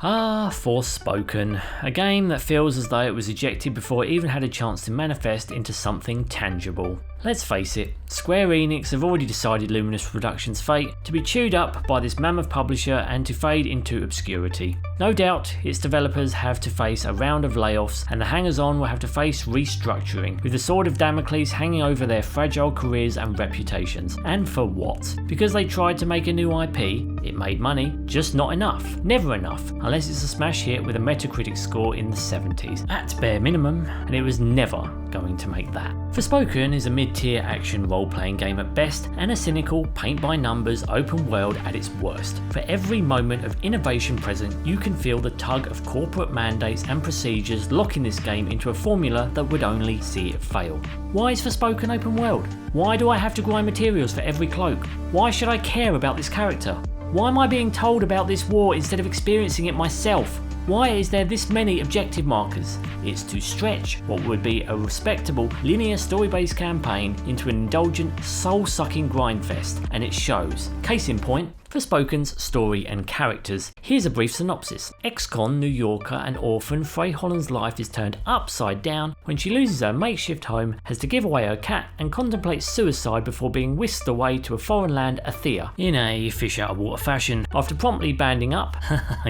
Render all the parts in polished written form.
Forspoken, a game that feels as though it was ejected before it even had a chance to manifest into something tangible. Let's face it, Square Enix have already decided Luminous Productions' fate to be chewed up by this mammoth publisher and to fade into obscurity. No doubt, its developers have to face a round of layoffs and the hangers-on will have to face restructuring, with the sword of Damocles hanging over their fragile careers and reputations. And for what? Because they tried to make a new IP, it made money, just not enough. Never enough, unless it's a smash hit with a Metacritic score in the 70s, at bare minimum, and it was never going to make that. Forspoken is a mid-tier action role-playing game at best and a cynical, paint-by-numbers open world at its worst. For every moment of innovation present, you can feel the tug of corporate mandates and procedures locking this game into a formula that would only see it fail. Why is Forspoken open world? Why do I have to grind materials for every cloak? Why should I care about this character? Why am I being told about this war instead of experiencing it myself? Why is there this many objective markers? It's to stretch what would be a respectable linear story-based campaign into an indulgent, soul-sucking grindfest, and it shows. Case in point, Forspoken's story and characters. Here's a brief synopsis. Ex-con New Yorker and orphan Frey Holland's life is turned upside down when she loses her makeshift home, has to give away her cat, and contemplates suicide before being whisked away to a foreign land, Athia, in a fish-out-of-water fashion. After promptly banding up,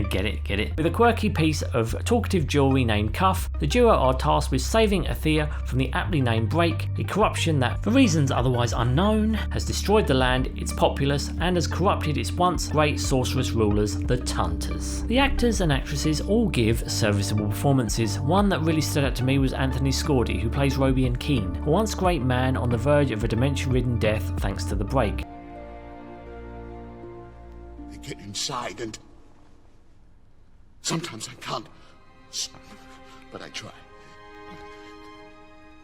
get it, with a quirky piece of talkative jewellery named Cuff, the duo are tasked with saving Athia from the aptly named Break, a corruption that, for reasons otherwise unknown, has destroyed the land, its populace, and has corrupted its once great sorceress rulers, the Tantas. The actors and actresses all give serviceable performances. One that really stood out to me was Anthony Scordi, who plays Robian Keane, a once great man on the verge of a dementia-ridden death thanks to the Break. I get inside and sometimes I can't, but I try.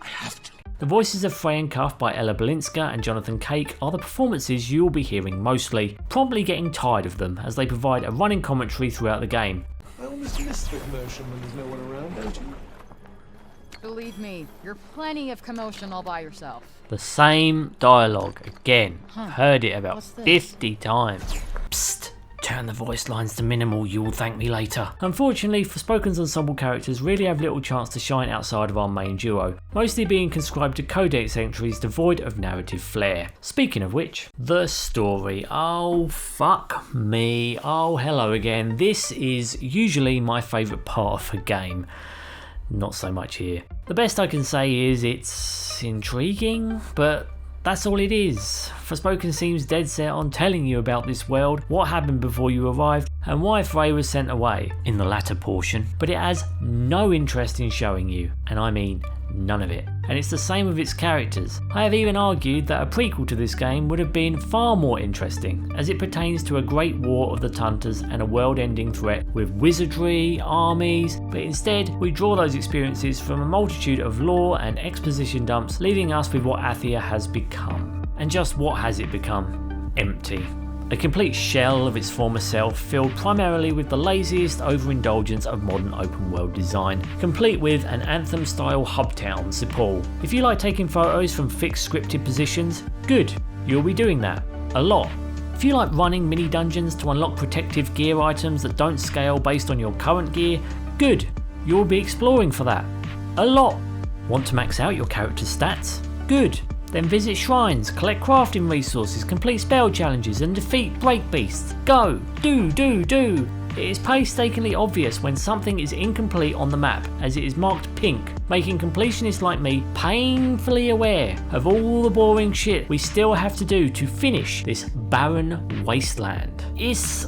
I have to. The voices of Frey and Cuff by Ella Balinska and Jonathan Cake are the performances you'll be hearing mostly, promptly getting tired of them as they provide a running commentary throughout the game. I almost miss the commotion when there's no one around, don't you? Believe me, you're plenty of commotion all by yourself. The same dialogue again. Heard it about 50 times. Psst. Turn the voice lines to minimal, you will thank me later. Unfortunately, Forspoken's ensemble characters really have little chance to shine outside of our main duo, mostly being conscribed to codex entries devoid of narrative flair. Speaking of which, the story. Oh fuck me. Oh hello again. This is usually my favourite part of a game. Not so much here. The best I can say is it's intriguing, but that's all it is. Forspoken seems dead set on telling you about this world, what happened before you arrived, and why Frey was sent away, in the latter portion, but it has no interest in showing you, and I mean none of it. And it's the same with its characters. I have even argued that a prequel to this game would have been far more interesting, as it pertains to a great war of the Tantas and a world-ending threat with wizardry, armies, but instead we draw those experiences from a multitude of lore and exposition dumps, leaving us with what Athia has become. And just what has it become? Empty. A complete shell of its former self, filled primarily with the laziest overindulgence of modern open world design, complete with an Anthem-style hub town, Sepul. If you like taking photos from fixed scripted positions, good, you'll be doing that. A lot. If you like running mini dungeons to unlock protective gear items that don't scale based on your current gear, good, you'll be exploring for that. A lot. Want to max out your character's stats? Good. Then visit shrines, collect crafting resources, complete spell challenges and defeat break beasts. Go! Do! It is painstakingly obvious when something is incomplete on the map, as it is marked pink, making completionists like me painfully aware of all the boring shit we still have to do to finish this barren wasteland. It's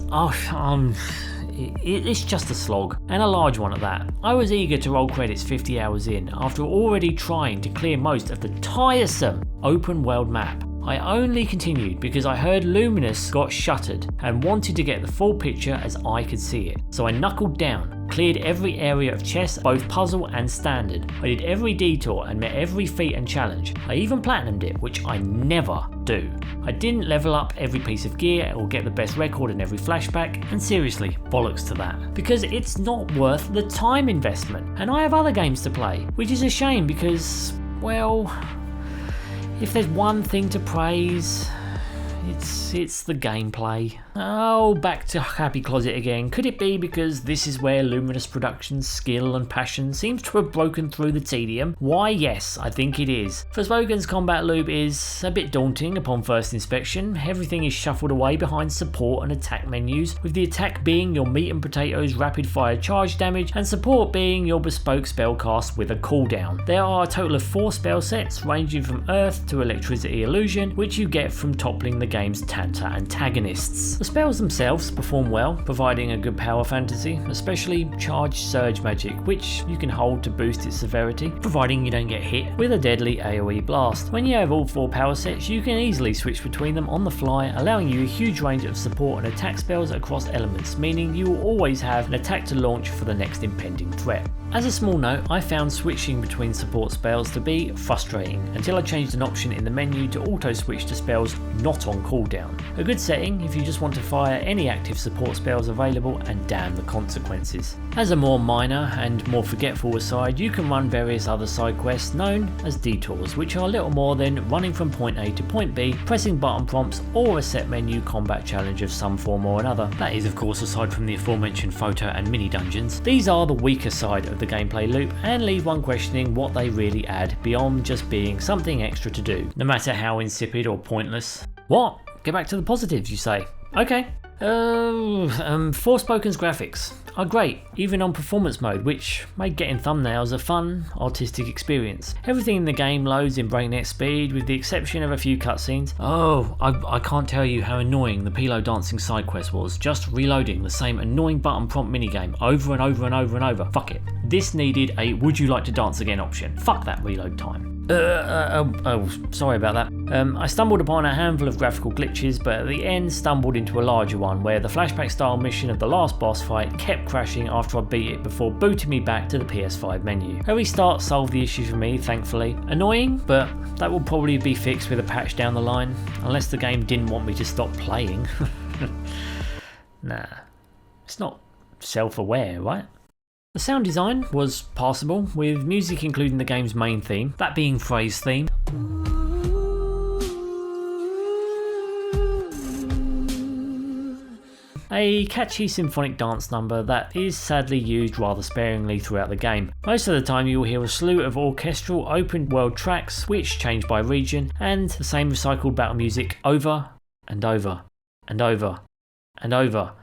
just a slog, and a large one at that. I was eager to roll credits 50 hours in, after already trying to clear most of the tiresome open world map. I only continued because I heard Luminous got shuttered and wanted to get the full picture as I could see it. So I knuckled down, cleared every area of chess, both puzzle and standard. I did every detour and met every feat and challenge. I even platinumed it, which I never do. I didn't level up every piece of gear or get the best record in every flashback, and seriously, bollocks to that. Because it's not worth the time investment, and I have other games to play, which is a shame because, well, if there's one thing to praise, it's the gameplay. Oh, back to Happy Closet again. Could it be because this is where Luminous Productions' skill and passion seems to have broken through the tedium? Why, yes, I think it is. Forspoken's combat loop is a bit daunting upon first inspection. Everything is shuffled away behind support and attack menus, with the attack being your meat and potatoes rapid fire charge damage and support being your bespoke spell cast with a cooldown. There are a total of 4 spell sets ranging from Earth to Electricity Illusion, which you get from toppling the game's Tanta antagonists. The spells themselves perform well, providing a good power fantasy, especially charged surge magic, which you can hold to boost its severity, providing you don't get hit with a deadly AoE blast. When you have all 4 power sets, you can easily switch between them on the fly, allowing you a huge range of support and attack spells across elements, meaning you will always have an attack to launch for the next impending threat. As a small note, I found switching between support spells to be frustrating until I changed an option in the menu to auto switch to spells not on cooldown. A good setting if you just want to fire any active support spells available and damn the consequences. As a more minor and more forgetful aside, you can run various other side quests known as detours, which are little more than running from point A to point B, pressing button prompts or a set menu combat challenge of some form or another. That is of course aside from the aforementioned photo and mini dungeons. These are the weaker side of the gameplay loop and leave one questioning what they really add beyond just being something extra to do, no matter how insipid or pointless. What? Get back to the positives, you say? Okay. Forspoken's graphics are great, even on performance mode, which made getting thumbnails a fun, artistic experience. Everything in the game loads in breakneck speed, with the exception of a few cutscenes. Oh, I can't tell you how annoying the Pilo dancing side quest was, just reloading the same annoying button prompt minigame over and over and over and over. Fuck it. This needed a would you like to dance again option. Fuck that reload time. Sorry about that. I stumbled upon a handful of graphical glitches, but at the end stumbled into a larger one where the flashback style mission of the last boss fight kept crashing after I beat it before booting me back to the PS5 menu. A restart solved the issue for me, thankfully. Annoying, but that will probably be fixed with a patch down the line, unless the game didn't want me to stop playing. Nah, it's not self-aware, right? The sound design was passable, with music including the game's main theme, that being Frey's theme. A catchy symphonic dance number that is sadly used rather sparingly throughout the game. Most of the time you will hear a slew of orchestral open world tracks which change by region, and the same recycled battle music over and over and over and over.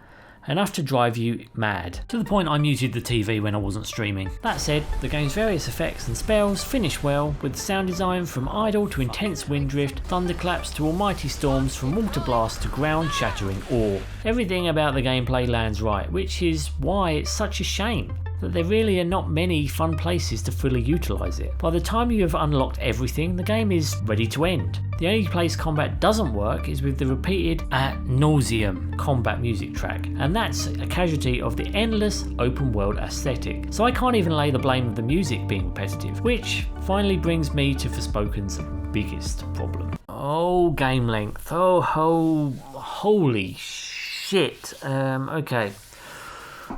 Enough to drive you mad, to the point I muted the TV when I wasn't streaming. That said, the game's various effects and spells finish well, with sound design from idle to intense wind drift, thunderclaps to almighty storms, from water blast to ground shattering awe. Everything about the gameplay lands right, which is why it's such a shame that there really are not many fun places to fully utilise it. By the time you have unlocked everything, the game is ready to end. The only place combat doesn't work is with the repeated ad nauseum combat music track, and that's a casualty of the endless open world aesthetic. So I can't even lay the blame of the music being repetitive, which finally brings me to Forspoken's biggest problem. Oh, game length. Holy shit. Okay.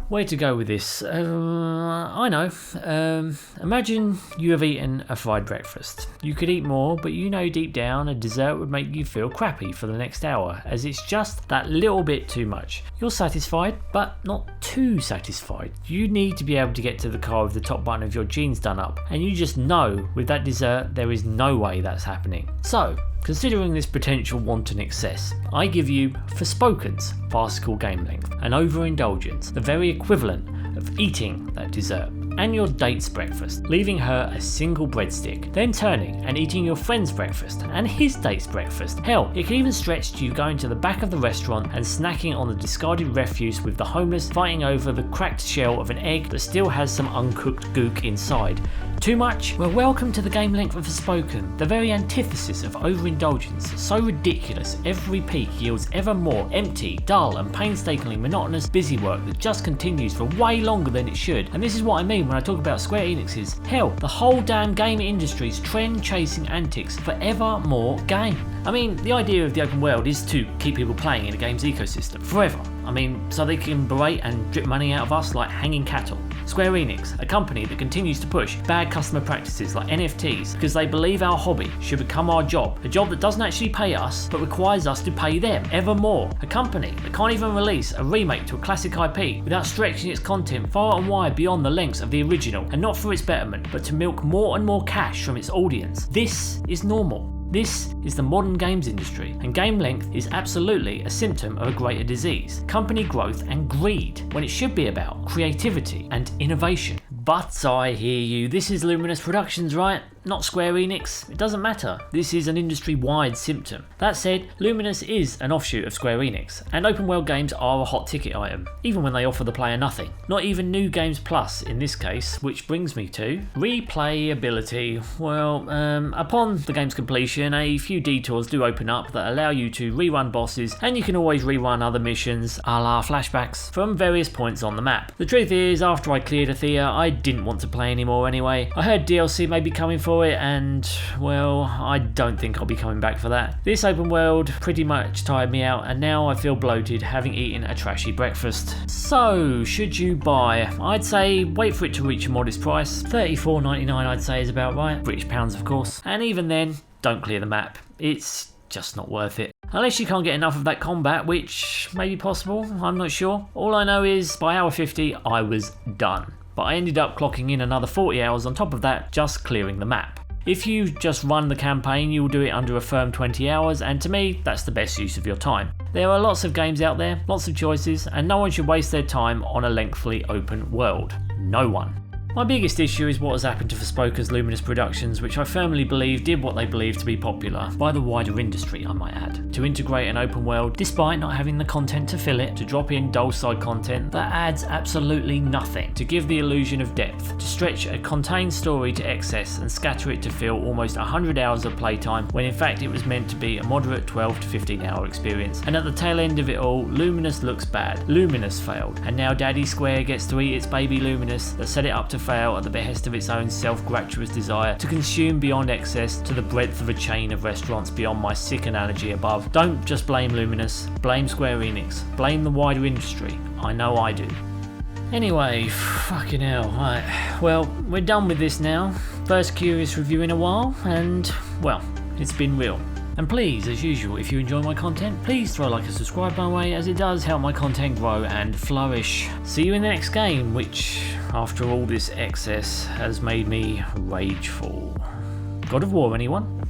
Where to go with this? I know. Imagine you have eaten a fried breakfast. You could eat more, but you know deep down a dessert would make you feel crappy for the next hour, as it's just that little bit too much. You're satisfied, but not too satisfied. You need to be able to get to the car with the top button of your jeans done up, and you just know with that dessert there is no way that's happening. So, considering this potential wanton excess, I give you Forspoken's farcical game length, an overindulgence, the very equivalent of eating that dessert and your date's breakfast, leaving her a single breadstick, then turning and eating your friend's breakfast and his date's breakfast. Hell, it could even stretch to you going to the back of the restaurant and snacking on the discarded refuse with the homeless fighting over the cracked shell of an egg that still has some uncooked gook inside. Too much? Well, welcome to the game length of Forspoken, the very antithesis of overindulgence, so ridiculous every peak yields ever more empty, dull and painstakingly monotonous busy work that just continues for way longer than it should. And this is what I mean when I talk about Square Enix's, hell, the whole damn game industry's trend-chasing antics for ever more game. I mean, the idea of the open world is to keep people playing in a game's ecosystem forever. I mean, so they can berate and drip money out of us like hanging cattle. Square Enix, a company that continues to push bad customer practices like NFTs because they believe our hobby should become our job, a job that doesn't actually pay us but requires us to pay them ever more. A company that can't even release a remake to a classic IP without stretching its content far and wide beyond the lengths of the original, and not for its betterment but to milk more and more cash from its audience. This is normal. This is the modern games industry, and game length is absolutely a symptom of a greater disease, company growth and greed, when it should be about creativity and innovation. But I hear you, this is Luminous Productions, right? Not Square Enix. It doesn't matter. This is an industry-wide symptom. That said, Luminous is an offshoot of Square Enix, and open world games are a hot ticket item, even when they offer the player nothing. Not even New Games Plus in this case, which brings me to replayability. Well, upon the game's completion, a few detours do open up that allow you to rerun bosses, and you can always rerun other missions, a la flashbacks, from various points on the map. The truth is, after I cleared Athia, I didn't want to play anymore anyway. I heard DLC may be coming for it, and well, I don't think I'll be coming back for that. This open world pretty much tired me out, and now I feel bloated having eaten a trashy breakfast. So, should you buy? I'd say wait for it to reach a modest price. $34.99 I'd say is about right. British pounds of course. And even then, don't clear the map. It's just not worth it. Unless you can't get enough of that combat, which may be possible, I'm not sure. All I know is by hour 50 I was done. But I ended up clocking in another 40 hours on top of that, just clearing the map. If you just run the campaign, you will do it under a firm 20 hours, and to me, that's the best use of your time. There are lots of games out there, lots of choices, and no one should waste their time on a lengthy open world. No one. My biggest issue is what has happened to Forspoken's Luminous Productions, which I firmly believe did what they believed to be popular, by the wider industry I might add, to integrate an open world despite not having the content to fill it, to drop in dull side content that adds absolutely nothing, to give the illusion of depth, to stretch a contained story to excess and scatter it to fill almost 100 hours of playtime when in fact it was meant to be a moderate 12 to 15 hour experience. And at the tail end of it all, Luminous looks bad, Luminous failed, and now Daddy Square gets to eat its baby Luminous that set it up to fail at the behest of its own self-gratuitous desire to consume beyond excess to the breadth of a chain of restaurants beyond my sick analogy above. Don't just blame Luminous, blame Square Enix, blame the wider industry. I know I do. Anyway, fucking hell, right, well, we're done with this now. First curious review in a while, and, well, it's been real. And please, as usual, if you enjoy my content, please throw a like and subscribe my way, as it does help my content grow and flourish. See you in the next game, which, after all this excess, has made me rageful. God of War, anyone?